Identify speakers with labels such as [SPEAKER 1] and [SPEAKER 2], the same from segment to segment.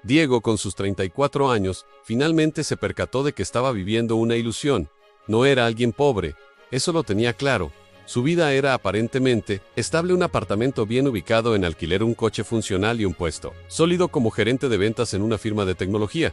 [SPEAKER 1] Diego, con sus 34 años, finalmente se percató de que estaba viviendo una ilusión. No era alguien pobre, eso lo tenía claro. Su vida era aparentemente estable: un apartamento bien ubicado en alquiler, un coche funcional y un puesto sólido como gerente de ventas en una firma de tecnología.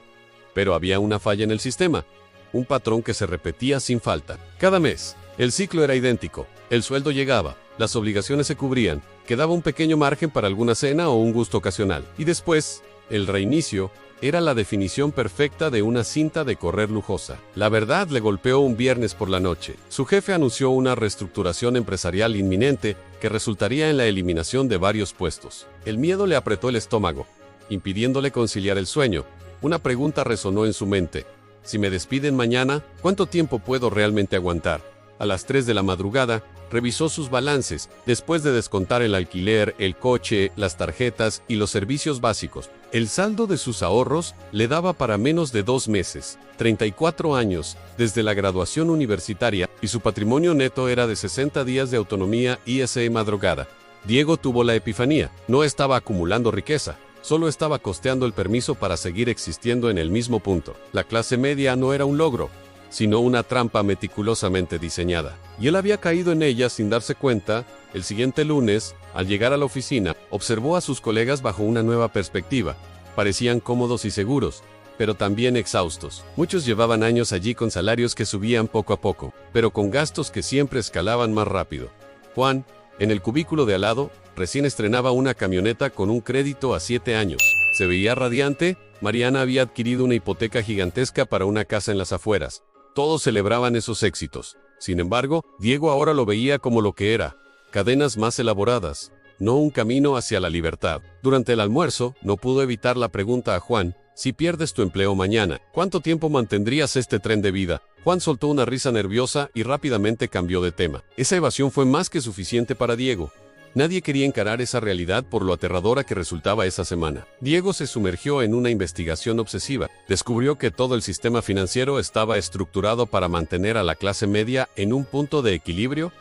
[SPEAKER 1] Pero había una falla en el sistema, un patrón que se repetía sin falta. Cada mes, el ciclo era idéntico. El sueldo llegaba, las obligaciones se cubrían, quedaba un pequeño margen para alguna cena o un gusto ocasional. Y después, el reinicio era la definición perfecta de una cinta de correr lujosa. La verdad le golpeó un viernes por la noche. Su jefe anunció una reestructuración empresarial inminente que resultaría en la eliminación de varios puestos. El miedo le apretó el estómago, impidiéndole conciliar el sueño. Una pregunta resonó en su mente: si me despiden mañana, ¿cuánto tiempo puedo realmente aguantar? A las 3 de la madrugada, revisó sus balances, después de descontar el alquiler, el coche, las tarjetas y los servicios básicos. El saldo de sus ahorros le daba para menos de 2 meses. 34 años, desde la graduación universitaria, y su patrimonio neto era de 60 días de autonomía y esa madrugada. Diego tuvo la epifanía. No estaba acumulando riqueza, solo estaba costeando el permiso para seguir existiendo en el mismo punto. La clase media no era un logro, sino una trampa meticulosamente diseñada. Y él había caído en ella sin darse cuenta. El siguiente lunes, al llegar a la oficina, observó a sus colegas bajo una nueva perspectiva. Parecían cómodos y seguros, pero también exhaustos. Muchos llevaban años allí con salarios que subían poco a poco, pero con gastos que siempre escalaban más rápido. Juan, en el cubículo de al lado, recién estrenaba una camioneta con un crédito a 7 años. Se veía radiante. Mariana había adquirido una hipoteca gigantesca para una casa en las afueras. Todos celebraban esos éxitos. Sin embargo, Diego ahora lo veía como lo que era: cadenas más elaboradas, no un camino hacia la libertad. Durante el almuerzo, no pudo evitar la pregunta a Juan: si pierdes tu empleo mañana, ¿cuánto tiempo mantendrías este tren de vida? Juan soltó una risa nerviosa y rápidamente cambió de tema. Esa evasión fue más que suficiente para Diego. Nadie quería encarar esa realidad por lo aterradora que resultaba esa semana. Diego se sumergió en una investigación obsesiva. Descubrió que todo el sistema financiero estaba estructurado para mantener a la clase media en un punto de equilibrio,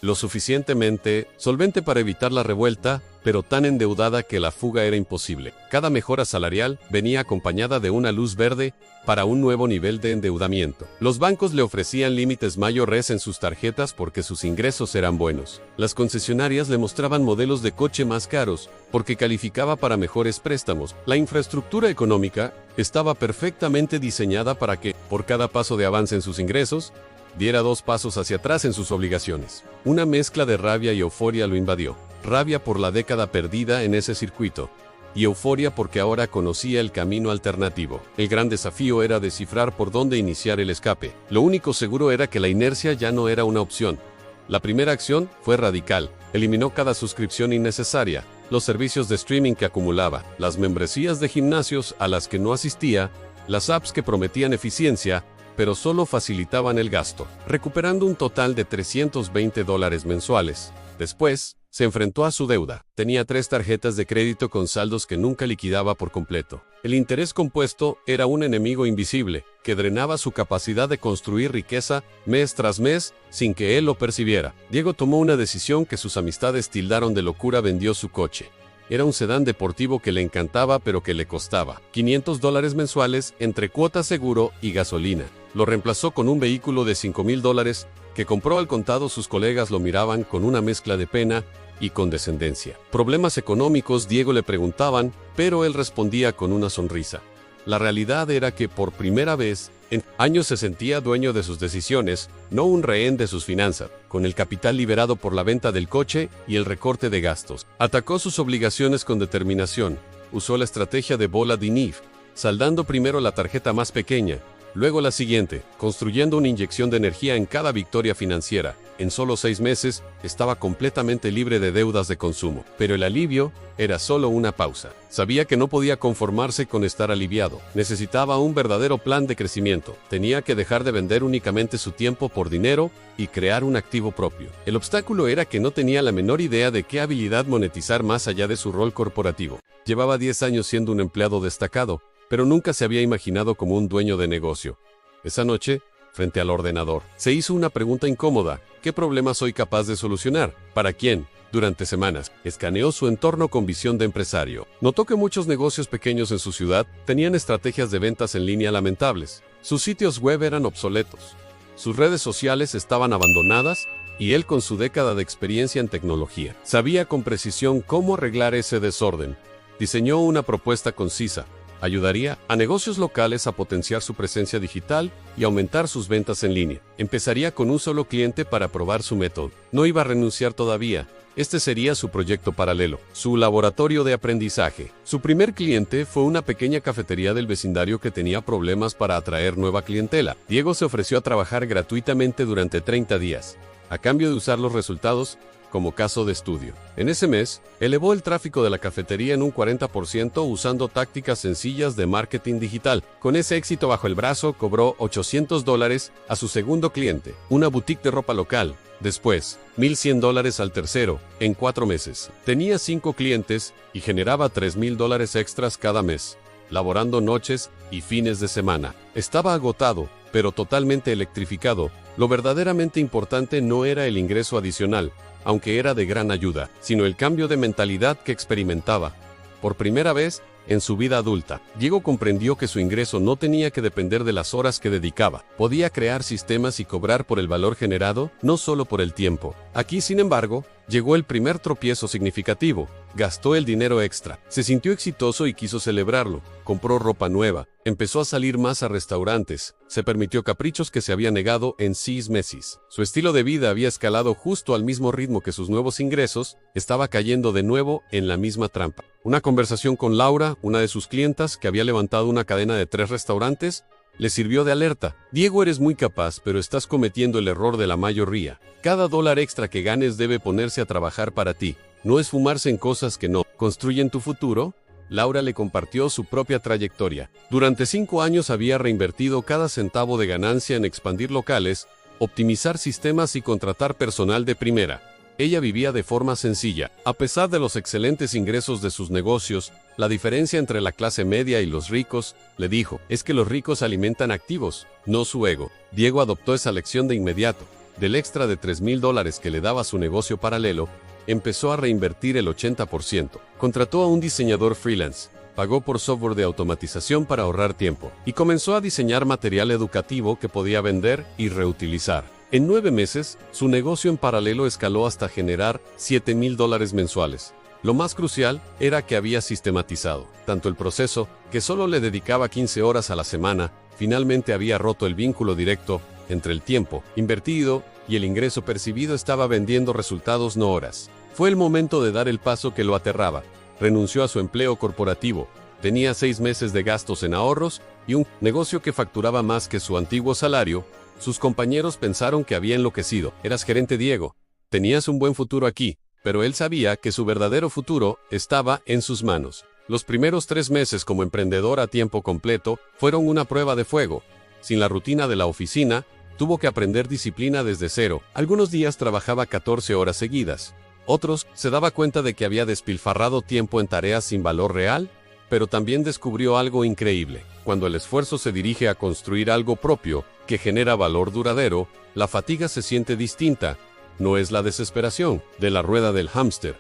[SPEAKER 1] lo suficientemente solvente para evitar la revuelta, pero tan endeudada que la fuga era imposible. Cada mejora salarial venía acompañada de una luz verde para un nuevo nivel de endeudamiento. Los bancos le ofrecían límites mayores en sus tarjetas porque sus ingresos eran buenos. Las concesionarias le mostraban modelos de coche más caros porque calificaba para mejores préstamos. La infraestructura económica estaba perfectamente diseñada para que, por cada paso de avance en sus ingresos, diera 2 pasos hacia atrás en sus obligaciones. Una mezcla de rabia y euforia lo invadió. Rabia por la década perdida en ese circuito, y euforia porque ahora conocía el camino alternativo. El gran desafío era descifrar por dónde iniciar el escape. Lo único seguro era que la inercia ya no era una opción. La primera acción fue radical. Eliminó cada suscripción innecesaria, los servicios de streaming que acumulaba, las membresías de gimnasios a las que no asistía, las apps que prometían eficiencia, pero solo facilitaban el gasto, recuperando un total de $320 mensuales. Después, se enfrentó a su deuda. Tenía 3 tarjetas de crédito con saldos que nunca liquidaba por completo. El interés compuesto era un enemigo invisible, que drenaba su capacidad de construir riqueza mes tras mes, sin que él lo percibiera. Diego tomó una decisión que sus amistades tildaron de locura: vendió su coche. Era un sedán deportivo que le encantaba pero que le costaba $500 mensuales entre cuota, seguro y gasolina. Lo reemplazó con un vehículo de $5,000 que compró al contado. Sus colegas lo miraban con una mezcla de pena y condescendencia. ¿Problemas económicos?, Diego le preguntaban, pero él respondía con una sonrisa. La realidad era que por primera vez en años se sentía dueño de sus decisiones, no un rehén de sus finanzas. Con el capital liberado por la venta del coche y el recorte de gastos, atacó sus obligaciones con determinación. Usó la estrategia de bola de nieve, saldando primero la tarjeta más pequeña, luego la siguiente, construyendo una inyección de energía en cada victoria financiera. En solo 6 meses, estaba completamente libre de deudas de consumo. Pero el alivio era solo una pausa. Sabía que no podía conformarse con estar aliviado. Necesitaba un verdadero plan de crecimiento. Tenía que dejar de vender únicamente su tiempo por dinero y crear un activo propio. El obstáculo era que no tenía la menor idea de qué habilidad monetizar más allá de su rol corporativo. Llevaba 10 años siendo un empleado destacado, pero nunca se había imaginado como un dueño de negocio. Esa noche, frente al ordenador, se hizo una pregunta incómoda: ¿qué problema soy capaz de solucionar? ¿Para quién? Durante semanas, escaneó su entorno con visión de empresario. Notó que muchos negocios pequeños en su ciudad tenían estrategias de ventas en línea lamentables. Sus sitios web eran obsoletos. Sus redes sociales estaban abandonadas y él, con su década de experiencia en tecnología, sabía con precisión cómo arreglar ese desorden. Diseñó una propuesta concisa. Ayudaría a negocios locales a potenciar su presencia digital y aumentar sus ventas en línea. Empezaría con un solo cliente para probar su método. No iba a renunciar todavía. Este sería su proyecto paralelo, su laboratorio de aprendizaje. Su primer cliente fue una pequeña cafetería del vecindario que tenía problemas para atraer nueva clientela. Diego se ofreció a trabajar gratuitamente durante 30 días, a cambio de usar los resultados como caso de estudio. En ese mes, elevó el tráfico de la cafetería en un 40% usando tácticas sencillas de marketing digital. Con ese éxito bajo el brazo, cobró $800 a su segundo cliente, una boutique de ropa local. Después, $1,100 al tercero, en 4 meses. Tenía 5 clientes y generaba $3,000 extras cada mes, laborando noches y fines de semana. Estaba agotado, pero totalmente electrificado. Lo verdaderamente importante no era el ingreso adicional, aunque era de gran ayuda, sino el cambio de mentalidad que experimentaba. Por primera vez en su vida adulta, Diego comprendió que su ingreso no tenía que depender de las horas que dedicaba. Podía crear sistemas y cobrar por el valor generado, no solo por el tiempo. Aquí, sin embargo, llegó el primer tropiezo significativo. Gastó el dinero extra. Se sintió exitoso y quiso celebrarlo. Compró ropa nueva. Empezó a salir más a restaurantes. Se permitió caprichos que se había negado en 6 meses. Su estilo de vida había escalado justo al mismo ritmo que sus nuevos ingresos. Estaba cayendo de nuevo en la misma trampa. Una conversación con Laura, una de sus clientas, que había levantado una cadena de 3 restaurantes, le sirvió de alerta. Diego, eres muy capaz, pero estás cometiendo el error de la mayoría. Cada dólar extra que ganes debe ponerse a trabajar para ti. No es fumarse en cosas que no construyen tu futuro. Laura le compartió su propia trayectoria. Durante 5 años había reinvertido cada centavo de ganancia en expandir locales, optimizar sistemas y contratar personal de primera. Ella vivía de forma sencilla. A pesar de los excelentes ingresos de sus negocios, la diferencia entre la clase media y los ricos, le dijo, es que los ricos alimentan activos, no su ego. Diego adoptó esa lección de inmediato. Del extra de $3,000 que le daba su negocio paralelo, empezó a reinvertir el 80%. Contrató a un diseñador freelance, pagó por software de automatización para ahorrar tiempo, y comenzó a diseñar material educativo que podía vender y reutilizar. En 9 meses, su negocio en paralelo escaló hasta generar $7,000 mensuales. Lo más crucial era que había sistematizado tanto el proceso, que solo le dedicaba 15 horas a la semana. Finalmente había roto el vínculo directo entre el tiempo invertido y el ingreso percibido. Estaba vendiendo resultados, no horas. Fue el momento de dar el paso que lo aterraba. Renunció a su empleo corporativo. Tenía 6 meses de gastos en ahorros y un negocio que facturaba más que su antiguo salario. Sus compañeros pensaron que había enloquecido. Eras gerente, Diego. Tenías un buen futuro aquí, pero él sabía que su verdadero futuro estaba en sus manos. Los primeros 3 meses como emprendedor a tiempo completo fueron una prueba de fuego. Sin la rutina de la oficina, tuvo que aprender disciplina desde cero. Algunos días trabajaba 14 horas seguidas. Otros, se daba cuenta de que había despilfarrado tiempo en tareas sin valor real, pero también descubrió algo increíble. Cuando el esfuerzo se dirige a construir algo propio, que genera valor duradero, la fatiga se siente distinta. No es la desesperación de la rueda del hámster,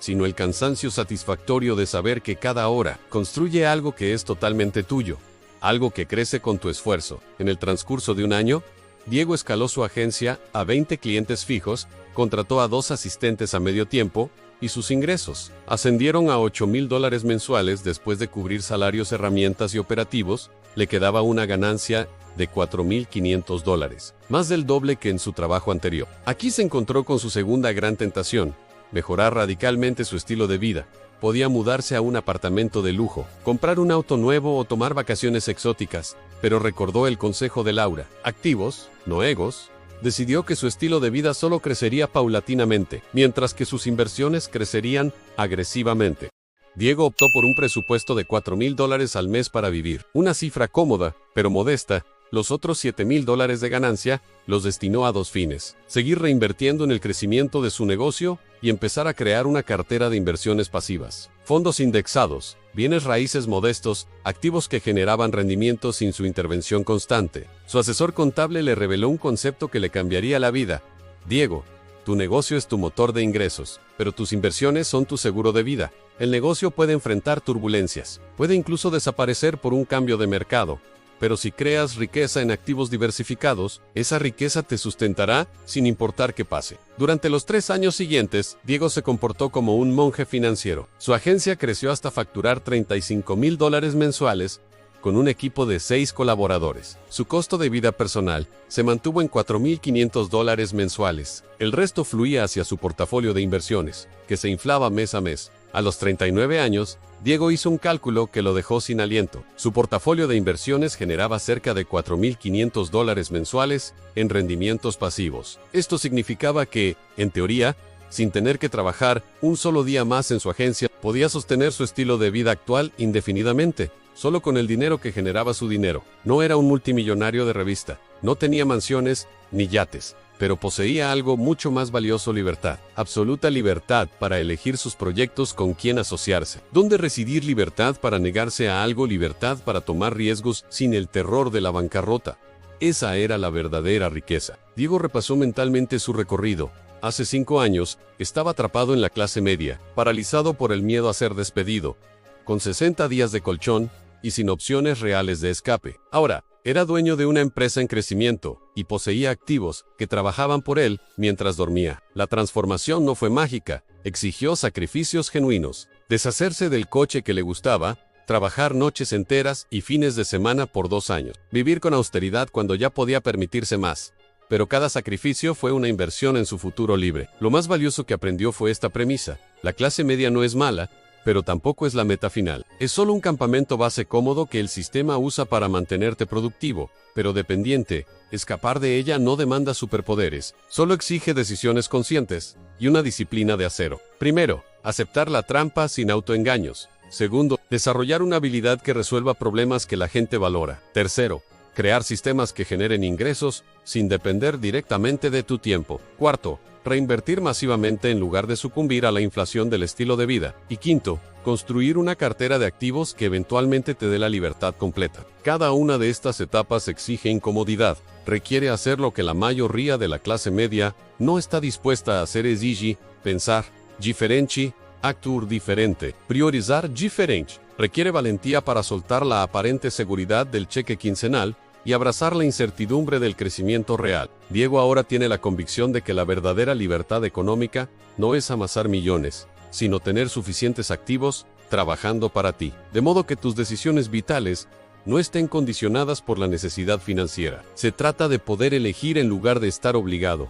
[SPEAKER 1] sino el cansancio satisfactorio de saber que cada hora construye algo que es totalmente tuyo, algo que crece con tu esfuerzo. En el transcurso de un año, Diego escaló su agencia a 20 clientes fijos, contrató a 2 asistentes a medio tiempo, y sus ingresos ascendieron a $8,000 mensuales. Después de cubrir salarios, herramientas y operativos. Le quedaba una ganancia de $4,500, más del doble que en su trabajo anterior. Aquí se encontró con su segunda gran tentación: mejorar radicalmente su estilo de vida. Podía mudarse a un apartamento de lujo, comprar un auto nuevo o tomar vacaciones exóticas, pero recordó el consejo de Laura: activos, no egos. Decidió que su estilo de vida solo crecería paulatinamente, mientras que sus inversiones crecerían agresivamente. Diego optó por un presupuesto de $4,000 al mes para vivir, una cifra cómoda, pero modesta. Los otros $7,000 de ganancia los destinó a 2 fines: seguir reinvirtiendo en el crecimiento de su negocio y empezar a crear una cartera de inversiones pasivas, fondos indexados, bienes raíces modestos, activos que generaban rendimientos sin su intervención constante. Su asesor contable le reveló un concepto que le cambiaría la vida: Diego, Tu negocio es tu motor de ingresos, pero tus inversiones son tu seguro de vida. El negocio puede enfrentar turbulencias, puede incluso desaparecer por un cambio de mercado. Pero si creas riqueza en activos diversificados, esa riqueza te sustentará sin importar qué pase. Durante los 3 años siguientes, Diego se comportó como un monje financiero. Su agencia creció hasta facturar $35,000 mensuales, con un equipo de 6 colaboradores. Su costo de vida personal se mantuvo en $4,500 mensuales. El resto fluía hacia su portafolio de inversiones, que se inflaba mes a mes. A los 39 años, Diego hizo un cálculo que lo dejó sin aliento. Su portafolio de inversiones generaba cerca de $4,500 mensuales en rendimientos pasivos. Esto significaba que, en teoría, sin tener que trabajar un solo día más en su agencia, podía sostener su estilo de vida actual indefinidamente, solo con el dinero que generaba su dinero. No era un multimillonario de revista, no tenía mansiones ni yates, pero poseía algo mucho más valioso: libertad. Absoluta libertad para elegir sus proyectos, con quién asociarse, dónde residir, libertad para negarse a algo, libertad para tomar riesgos sin el terror de la bancarrota. Esa era la verdadera riqueza. Diego repasó mentalmente su recorrido. Hace 5 años, estaba atrapado en la clase media, paralizado por el miedo a ser despedido, con 60 días de colchón y sin opciones reales de escape. Ahora, era dueño de una empresa en crecimiento y poseía activos que trabajaban por él mientras dormía. La transformación no fue mágica, exigió sacrificios genuinos. Deshacerse del coche que le gustaba, trabajar noches enteras y fines de semana por 2 años, vivir con austeridad cuando ya podía permitirse más. Pero cada sacrificio fue una inversión en su futuro libre. Lo más valioso que aprendió fue esta premisa: la clase media no es mala, pero tampoco es la meta final. Es solo un campamento base cómodo que el sistema usa para mantenerte productivo, pero dependiente. Escapar de ella no demanda superpoderes, solo exige decisiones conscientes y una disciplina de acero. Primero, aceptar la trampa sin autoengaños. Segundo, desarrollar una habilidad que resuelva problemas que la gente valora. Tercero, crear sistemas que generen ingresos sin depender directamente de tu tiempo. Cuarto, reinvertir masivamente en lugar de sucumbir a la inflación del estilo de vida. Y quinto, construir una cartera de activos que eventualmente te dé la libertad completa. Cada una de estas etapas exige incomodidad, requiere hacer lo que la mayoría de la clase media no está dispuesta a hacer: exigir, pensar diferente, actuar diferente, priorizar diferente. Requiere valentía para soltar la aparente seguridad del cheque quincenal y abrazar la incertidumbre del crecimiento real. Diego ahora tiene la convicción de que la verdadera libertad económica no es amasar millones, sino tener suficientes activos trabajando para ti, de modo que tus decisiones vitales no estén condicionadas por la necesidad financiera. Se trata de poder elegir en lugar de estar obligado.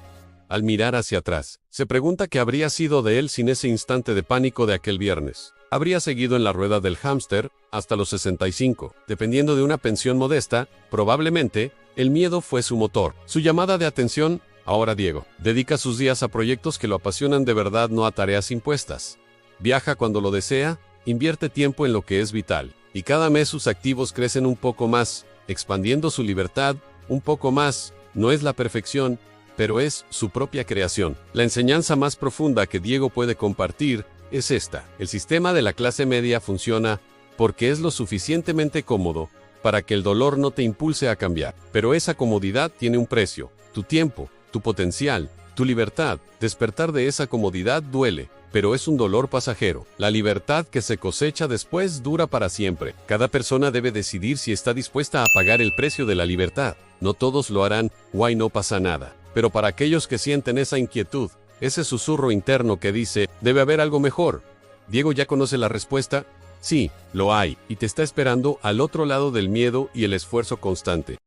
[SPEAKER 1] Al mirar hacia atrás, se pregunta qué habría sido de él sin ese instante de pánico de aquel viernes. Habría seguido en la rueda del hámster hasta los 65. Dependiendo de una pensión modesta, probablemente, el miedo fue su motor. Su llamada de atención. Ahora Diego dedica sus días a proyectos que lo apasionan de verdad, no a tareas impuestas. Viaja cuando lo desea, invierte tiempo en lo que es vital. Y cada mes sus activos crecen un poco más, expandiendo su libertad un poco más. No es la perfección, pero es su propia creación. La enseñanza más profunda que Diego puede compartir es esta: el sistema de la clase media funciona porque es lo suficientemente cómodo para que el dolor no te impulse a cambiar. Pero esa comodidad tiene un precio: tu tiempo, tu potencial, tu libertad. Despertar de esa comodidad duele, pero es un dolor pasajero. La libertad que se cosecha después dura para siempre. Cada persona debe decidir si está dispuesta a pagar el precio de la libertad. No todos lo harán, guay, no pasa nada. Pero para aquellos que sienten esa inquietud, ese susurro interno que dice: debe haber algo mejor, Diego ya conoce la respuesta: sí, lo hay, y te está esperando al otro lado del miedo y el esfuerzo constante.